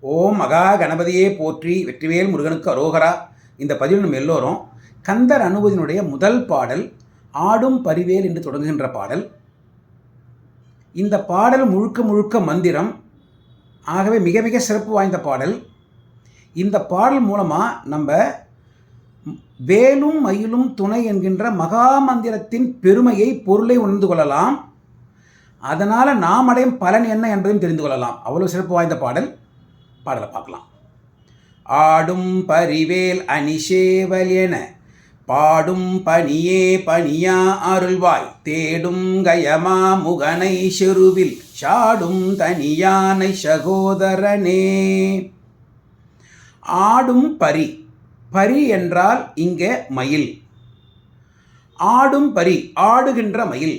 ஓம் மகா கணபதியே போற்றி, வெற்றிவேல் முருகனுக்கு அரோகரா. இந்த பதிவில் நம்ம எல்லோரும் கந்தர் அனுபதியினுடைய முதல் பாடல் ஆடும் பரிவேல் என்று தொடங்குகின்ற பாடல். இந்த பாடல் முழுக்க முழுக்க மந்திரம். ஆகவே மிக மிக சிறப்பு வாய்ந்த பாடல். இந்த பாடல் மூலமாக நம்ம வேலும் மயிலும் துணை என்கின்ற மகா மந்திரத்தின் பெருமையை, பொருளை உணர்ந்து கொள்ளலாம். அதனால் நாம் அடையும் பலன் என்ன என்பதையும் தெரிந்து கொள்ளலாம். அவ்வளோ சிறப்பு வாய்ந்த பாடல். பாடலை பார்க்கலாம். ஆடும் பரிவேல் அணிசேவல் என பாடும் பணியே பணியா அருள்வாய் தேடும் கயமா முகனை செருவில் சாடும் தனியானை சகோதரனே. ஆடும் பரி, பரி என்றால் இங்கே மயில். ஆடும் பரி, ஆடுகின்ற மயில்.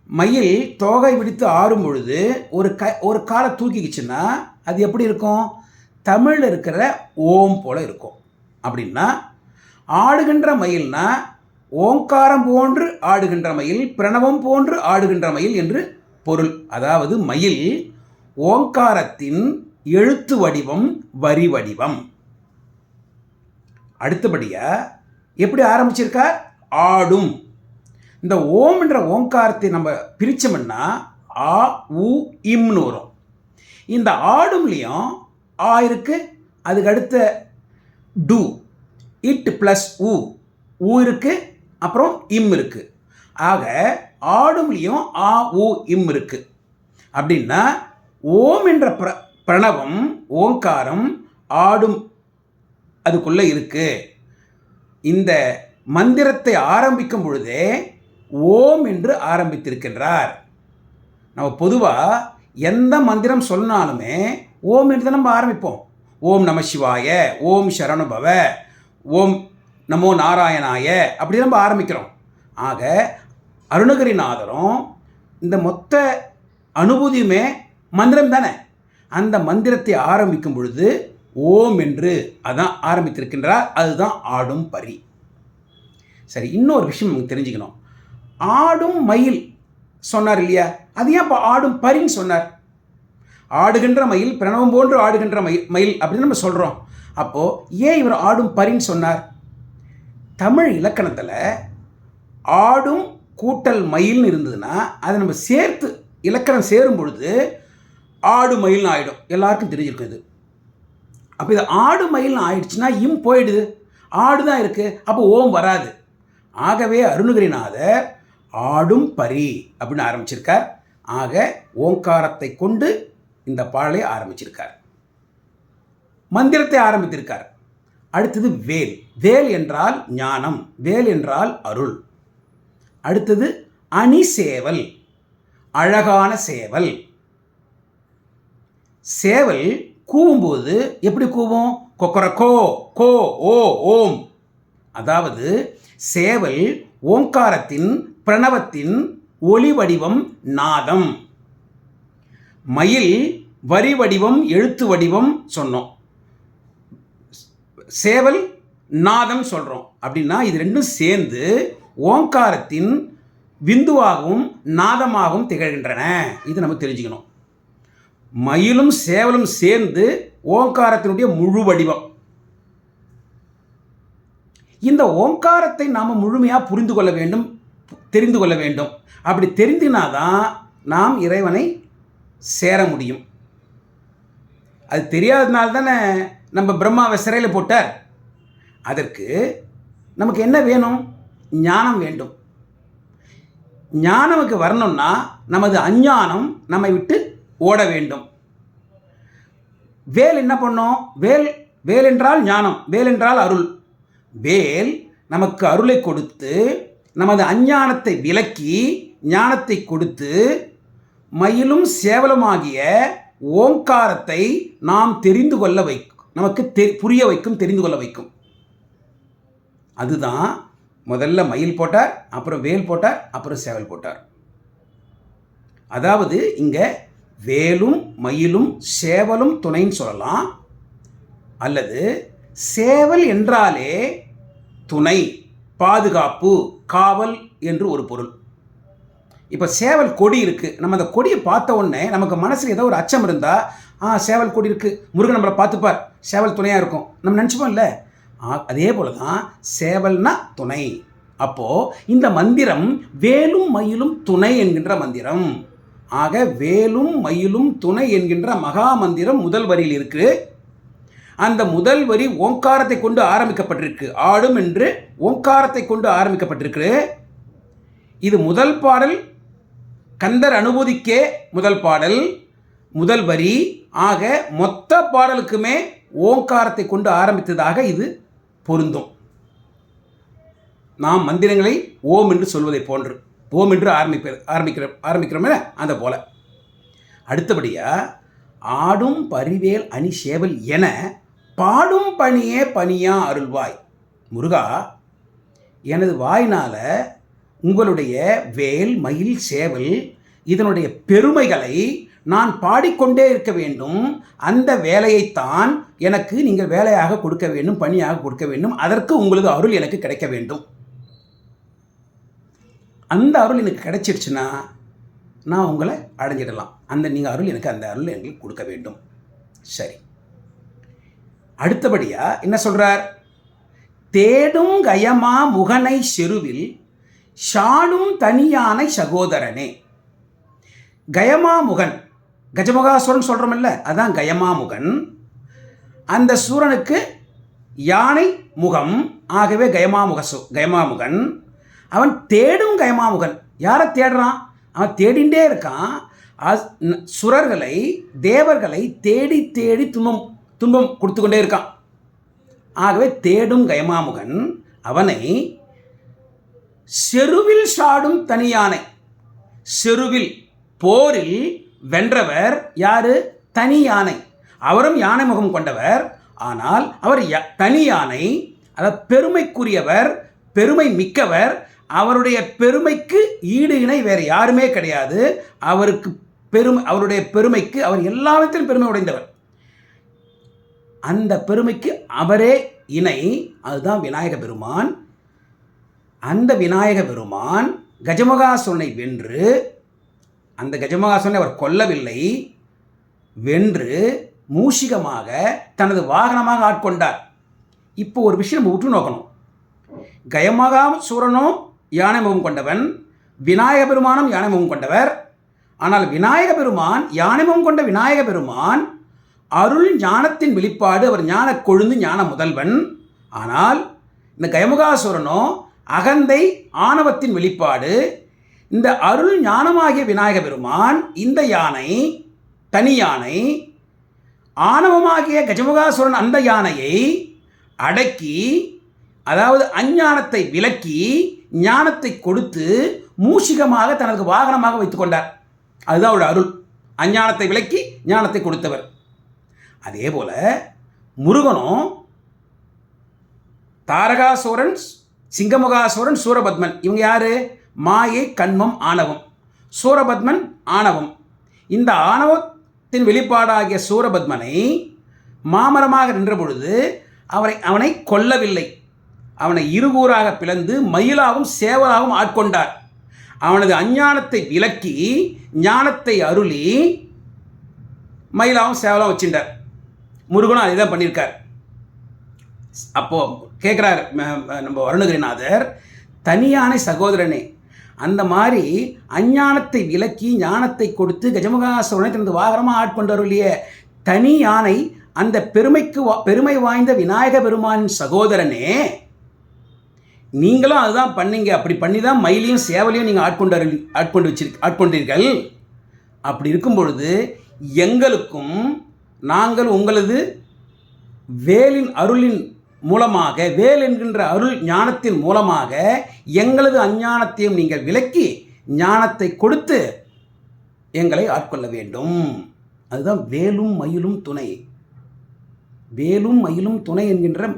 மயில் தோகை விடுத்து ஆடும் பொழுது ஒரு காலை தூக்கிக்கிச்சுன்னா அது எப்படி இருக்கும்? தமிழில் இருக்கிற ஓம் போல இருக்கும். அப்படின்னா ஆடுகின்ற மயில்னா ஓங்காரம் போன்று ஆடுகின்ற மயில், பிரணவம் போன்று ஆடுகின்ற மயில் என்று பொருள். அதாவது மயில் ஓங்காரத்தின் எழுத்து வடிவம், வரி வடிவம். அடுத்தபடியாக எப்படி ஆரம்பிச்சிருக்கார்? ஆடும். இந்த ஓம் என்ற ஓங்காரத்தை நம்ம பிரித்தோம்னா ஆ உ இம்னு வரும். இந்த ஆடும்லேயும் ஆ இருக்கு, அதுக்கு அடுத்த டு, இட் ப்ளஸ் உ இருக்கு, அப்புறம் இம் இருக்கு. ஆக ஆடும்லேயும் ஆ உ இம் இருக்கு. அப்படின்னா ஓம் என்ற பிரணவம், ஓங்காரம் ஆடும் அதுக்குள்ளே இருக்கு. இந்த மந்திரத்தை ஆரம்பிக்கும் பொழுதே ஓம் என்று ஆரம்பித்திருக்கின்றார். நம்ம பொதுவாக எந்த மந்திரம் சொன்னாலுமே ஓம் என்று தான் நம்ம ஆரம்பிப்போம். ஓம் நம சிவாய, ஓம் சரணபவ, ஓம் நமோ நாராயணாய, அப்படி நம்ம ஆரம்பிக்கிறோம். ஆக அருணகிரிநாதரும் இந்த மொத்த அனுபூதியுமே மந்திரம் தானே. அந்த மந்திரத்தை ஆரம்பிக்கும் பொழுது ஓம் என்று அதான் ஆரம்பித்திருக்கின்றார். அதுதான் ஆடும் பரி. சரி, இன்னொரு விஷயம் நமக்கு தெரிஞ்சுக்கணும். ஆடும் மயில் சொன்னார் இல்லையா? அது ஏன் இப்போ ஆடும் பரின்னு சொன்னார்? ஆடுகின்ற மயில், பிரணவம் போன்று ஆடுகின்ற மயில் அப்படின்னு நம்ம சொல்கிறோம். அப்போது ஏன் இவர் ஆடும் பரின்னு சொன்னார்? தமிழ் இலக்கணத்தில் ஆடும் கூட்டல் மயில்னு இருந்ததுன்னா அதை நம்ம சேர்த்து இலக்கணம் சேரும் பொழுது ஆடு மயில்னு ஆகிடும். எல்லாருக்கும் தெரிஞ்சிருக்கும் இது. அப்போ இது ஆடு மயில்னு ஆயிடுச்சுன்னா இம் போயிடுது, ஆடு தான் இருக்குது, அப்போ ஓம் வராது. ஆகவே அருணகிரிநாதர் ஆடும் பரி அப்படின்னு ஆரம்பிச்சிருக்கார். ஆக ஓங்காரத்தை கொண்டு இந்த பாடலை ஆரம்பிச்சிருக்கார், மந்திரத்தை ஆரம்பித்திருக்கார். அடுத்தது வேல். வேல் என்றால் ஞானம், வேல் என்றால் அருள். அடுத்தது அணி சேவல், அழகான சேவல். சேவல் கூவும்போது எப்படி கூவும்? கொக்கரக்கோ, கோ, ஓ, ஓம். அதாவது சேவல் ஓங்காரத்தின், பிரணவத்தின் ஒளி வடிவம், நாதம். மயில் வரி வடிவம், எழுத்து வடிவம் சொன்னோம். சேவல் நாதம் சொல்கிறோம். அப்படின்னா இது ரெண்டும் சேர்ந்து ஓங்காரத்தின் விந்துவாகவும் நாதமாகவும் திகழ்கின்றன. இது நம்ம தெரிஞ்சுக்கணும். மயிலும் சேவலும் சேர்ந்து ஓங்காரத்தினுடைய முழு வடிவம். இந்த ஓங்காரத்தை நாம் முழுமையாக புரிந்து கொள்ள வேண்டும், தெரிந்து கொள்ள வேண்டும். அப்படி தெரிந்தினாதான் நாம் இறைவனை சேர முடியும். அது தெரியாததுனால தானே நம்ம பிரம்மாவை சிறையில் போட்டார். அதற்கு நமக்கு என்ன வேணும்? ஞானம் வேண்டும். ஞானமுக்கு வரணும்னா நமது அஞ்ஞானம் நம்மை விட்டு ஓட வேண்டும். வேல் என்ன பண்ணும்? வேல் என்றால் ஞானம், வேல் என்றால் அருள். வேல் நமக்கு அருளை கொடுத்து நமது அஞ்ஞானத்தை விலக்கி ஞானத்தை கொடுத்து மயிலும் சேவலுமாகிய ஓங்காரத்தை நாம் தெரிந்து கொள்ள வைக்கும், நமக்கு புரிய வைக்கும், தெரிந்து கொள்ள வைக்கும். அதுதான் முதல்ல மயில் போட்டார், அப்புறம் வேல் போட்டார், அப்புறம் சேவல் போட்டார். அதாவது இங்கே வேலும் மயிலும் சேவலும் துணைன்னு சொல்லலாம். அல்லது சேவல் என்றாலே துணை, பாதுகாப்பு, காவல் என்று ஒரு பொருள். இப்போ சேவல் கொடி இருக்குது. நம்ம அந்த கொடியை பார்த்த உடனே நமக்கு மனசில் ஏதோ ஒரு அச்சம் இருந்தால் சேவல் கூடி இருக்கு, முருகன் நம்மளை பார்த்துப்பார், சேவல் துணையாக இருக்கும் நம்ம நினச்சிப்போம் இல்லை. அதே போல தான் சேவல்னா துணை. அப்போது இந்த மந்திரம் வேலும் மயிலும் துணை என்கின்ற மந்திரம். ஆக வேலும் மயிலும் துணை என்கின்ற மகா மந்திரம் முதல் வரியில் இருக்கு. அந்த முதல் வரி ஓங்காரத்தை கொண்டு ஆரம்பிக்கப்பட்டிருக்கு. ஆடும் என்று ஓங்காரத்தை கொண்டு ஆரம்பிக்கப்பட்டிருக்கு. இது முதல் பாடல், கந்தர் அனுபூதிக்கே முதல் பாடல், முதல் வரி. ஆக மொத்த பாடலுக்குமே ஓங்காரத்தை கொண்டு ஆரம்பித்ததாக இது பொருந்தும். நாம் மந்திரங்களை ஓம் என்று சொல்வதை போன்று, ஓம் என்று ஆரம்பிக்கிறோமே அந்த போல. அடுத்தபடியாக ஆடும் பரிவேல் அணி சேவல் என பாடும் பணியே பணியா அருள்வாய். முருகா, எனது வாயினால் உங்களுடைய வேல் மயில் சேவல் இதனுடைய பெருமைகளை நான் பாடிக்கொண்டே இருக்க வேண்டும். அந்த வேலையைத்தான் எனக்கு நீங்கள் வேலையாக கொடுக்க வேண்டும், பணியாக கொடுக்க வேண்டும். அதற்கு உங்களது அருள் எனக்கு கிடைக்க வேண்டும். அந்த அருள் எனக்கு கிடைச்சிடுச்சுன்னா நான் உங்களை அடைஞ்சிடலாம். நீங்கள் அருள் எனக்கு, அந்த அருள் எங்களுக்கு கொடுக்க வேண்டும். சரி, அடுத்தபடியாக என்ன சொல்கிறார்? தேடும் கயமா முகனை செருவில் ஷாடும் தனியானை சகோதரனே. கயமாமுகன், கஜமுகாசுரன் சொல்கிறோமில்ல, அதான் கயமாமுகன். அந்த சூரனுக்கு யானை முகம், ஆகவே கயமாமுகன். அவன் தேடும் கயமாமுகன். யாரை தேடுறான்? அவன் தேடிண்டே இருக்கான். சுரர்களை, தேவர்களை தேடி தேடி துன்பம் கொடுத்து கொண்டே இருக்கான். ஆகவே தேடும் கயமாமுகன் அவனை செருவில் சாடும் தனியானை. செருவில் போரில் வென்றவர் யாரு? தனி யானை. அவரும் யானை முகம் கொண்டவர். ஆனால் அவர் தனி யானை, அதாவது பெருமைக்குரியவர், பெருமை மிக்கவர். அவருடைய பெருமைக்கு ஈடு இணை வேறு யாருமே கிடையாது. அவருடைய பெருமைக்கு அவர் எல்லாவற்றிலும் பெருமை உடைந்தவர். அந்த பெருமைக்கு அவரே இணை. அதுதான் விநாயக பெருமான். அந்த விநாயக பெருமான் கஜமுகாசுரனை வென்று, அந்த கஜமுகாசுரனை அவர் கொல்லவில்லை, வென்று மூஷிகமாக தனது வாகனமாக ஆட்கொண்டார். இப்போ ஒரு விஷயம் நம்ம உற்று நோக்கணும். கஜமுகாசுரனும் யானை முகம் கொண்டவன், விநாயக பெருமானும் யானை முகம் கொண்டவர். ஆனால் விநாயக பெருமான், யானை முகம் கொண்ட விநாயக பெருமான் அருள் ஞானத்தின் வெளிப்பாடு. அவர் ஞான கொழுந்து, ஞான முதல்வன். ஆனால் இந்த கஜமுகாசுரனோ அகந்தை ஆணவத்தின் வெளிப்பாடு. இந்த அருள் ஞானமாகிய விநாயக பெருமான் இந்த யானை, தனி யானை, ஆணவமாகிய கஜமுகாசுரன் அந்த யானையை அடக்கி, அதாவது அஞ்ஞானத்தை விலக்கி ஞானத்தை கொடுத்து மூஷிகமாக தனது வாகனமாக வைத்துக் கொண்டார். அதுதான் அவருடைய அருள். அஞ்ஞானத்தை விலக்கி ஞானத்தை கொடுத்தவர். அதே போல முருகனும் தாரகாசுரன், சிங்கமுகாசுரன், சூரபத்மன், இவங்க யாரு? மாயை, கண்மம், ஆணவம். சூரபத்மன் ஆணவம். இந்த ஆணவத்தின் வெளிப்பாடாகிய சூரபத்மனை மாமரமாக நின்ற பொழுது அவனை கொல்லவில்லை. அவனை இருகூறாக பிளந்து மயிலாகவும் சேவலாகவும் ஆட்கொண்டார். அவனது அஞ்ஞானத்தை விலக்கி ஞானத்தை அருளி மயிலாகவும் சேவலாகவும் வச்சுட்டார். முருகனும் அதை தான் பண்ணியிருக்கார். அப்போது கேட்குறார் நம்ம அருணகிரிநாதர், தனியானை சகோதரனே, அந்த மாதிரி அஞ்ஞானத்தை விலக்கி ஞானத்தை கொடுத்து கஜமுகாசுரனை தனது வாகனமாக ஆட்கொண்டருளிய தனி யானை, அந்த பெருமை வாய்ந்த விநாயக பெருமானின் சகோதரனே, நீங்களும் அதுதான் பண்ணீங்க. அப்படி பண்ணி தான் மயிலையும் சேவலையும் நீங்கள் ஆட்கொண்டீர்கள். அப்படி இருக்கும் பொழுது எங்களுக்கும் நாங்கள் உங்களது வேலின் அருளின் மூலமாக, வேல் என்கின்ற அருள் ஞானத்தின் மூலமாக எங்களது அஞ்ஞானத்தையும் நீங்கள் விலக்கி ஞானத்தை கொடுத்து எங்களை ஆட்கொள்ள வேண்டும். அதுதான் வேலும் மயிலும் துணை. வேலும் மயிலும் துணை என்கின்ற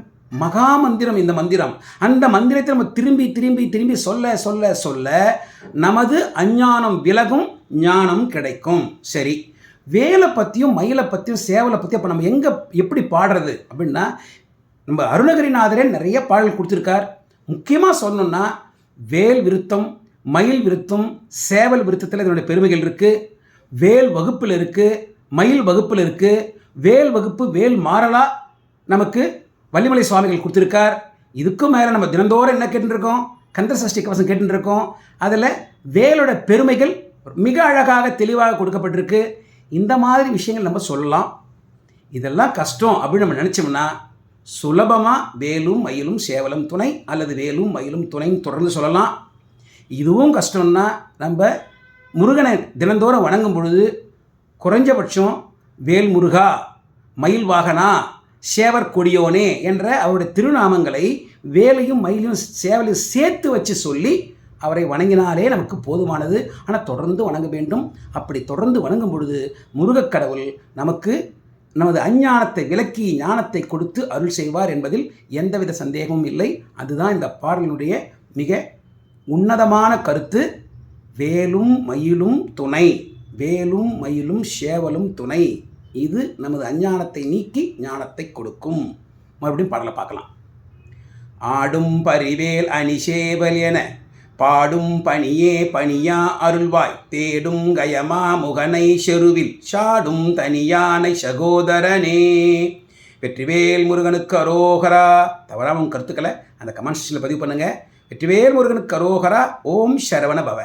மகா மந்திரம் இந்த மந்திரம். அந்த மந்திரத்தை நம்ம திரும்பி திரும்பி திரும்பி சொல்ல சொல்ல சொல்ல நமது அஞ்ஞானம் விலகும், ஞானம் கிடைக்கும். சரி, வேலை பற்றியும் மயிலை பற்றியும் சேவலை பற்றியும் அப்போ நம்ம எப்படி பாடுறது அப்படின்னா, நம்ம அருணகிரிநாதரே நிறைய பாடல் கொடுத்துருக்கார். முக்கியமாக சொல்லணும்னா வேல் விருத்தம், மயில் விருத்தம், சேவல் விருத்தத்தில் இதனுடைய பெருமைகள் இருக்குது. வேல் வகுப்பில் இருக்குது, மயில் வகுப்பில் இருக்குது. வேல் வகுப்பு வேல் மாறலாக நமக்கு வள்ளிமலை சுவாமிகள் கொடுத்துருக்கார். இதுக்கும் மேலே நம்ம தினந்தோறும் என்ன கேட்டுருக்கோம்? கந்த சஷ்டி கவசம் கேட்டுருக்கோம். அதில் வேலோட பெருமைகள் மிக அழகாக தெளிவாக கொடுக்கப்பட்டிருக்கு. இந்த மாதிரி விஷயங்கள் நம்ம சொல்லலாம். இதெல்லாம் கஷ்டம் அப்படின்னு நம்ம நினச்சோம்னா சுலபமாக வேலும் மயிலும் சேவலும் துணை அல்லது வேலும் மயிலும் துணைன்னு தொடர்ந்து சொல்லலாம். இதுவும் கஷ்டம்னா நம்ம முருகனை தினந்தோறும் வணங்கும் பொழுது குறைஞ்சபட்சம் வேல் முருகா, மயில் வாகனா, சேவர் கொடியோனே என்ற அவருடைய திருநாமங்களை வேலையும் மயிலையும் சேவலையும் சேர்த்து வச்சு சொல்லி அவரை வணங்கினாலே நமக்கு போதுமானது. ஆனால் தொடர்ந்து வணங்க வேண்டும். அப்படி தொடர்ந்து வணங்கும் பொழுது முருகக் கடவுள் நமக்கு நமது அஞ்ஞானத்தை விலக்கி ஞானத்தை கொடுத்து அருள் செய்வார் என்பதில் எந்தவித சந்தேகமும் இல்லை. அதுதான் இந்த பாடலினுடைய மிக உன்னதமான கருத்து. வேலும் மயிலும் துணை, வேலும் மயிலும் சேவலும் துணை. இது நமது அஞ்ஞானத்தை நீக்கி ஞானத்தை கொடுக்கும். மறுபடியும் பாடலை பார்க்கலாம். ஆடும் பரிவேல் அணிசேவல் என பாடும் பணியே பணியா அருள்வாய், தேடும் கயமா முகனை செருவில் சாடும் தனியானை சகோதரனே. வெற்றிவேல் முருகனுக்கு அரோகரா. தவறாமல் கருத்துக்களை அந்த கமெண்ட் செக்ஷனில் பதிவு பண்ணுங்கள். வெற்றிவேல் முருகனுக்கு அரோகரா. ஓம் சரவண பவ.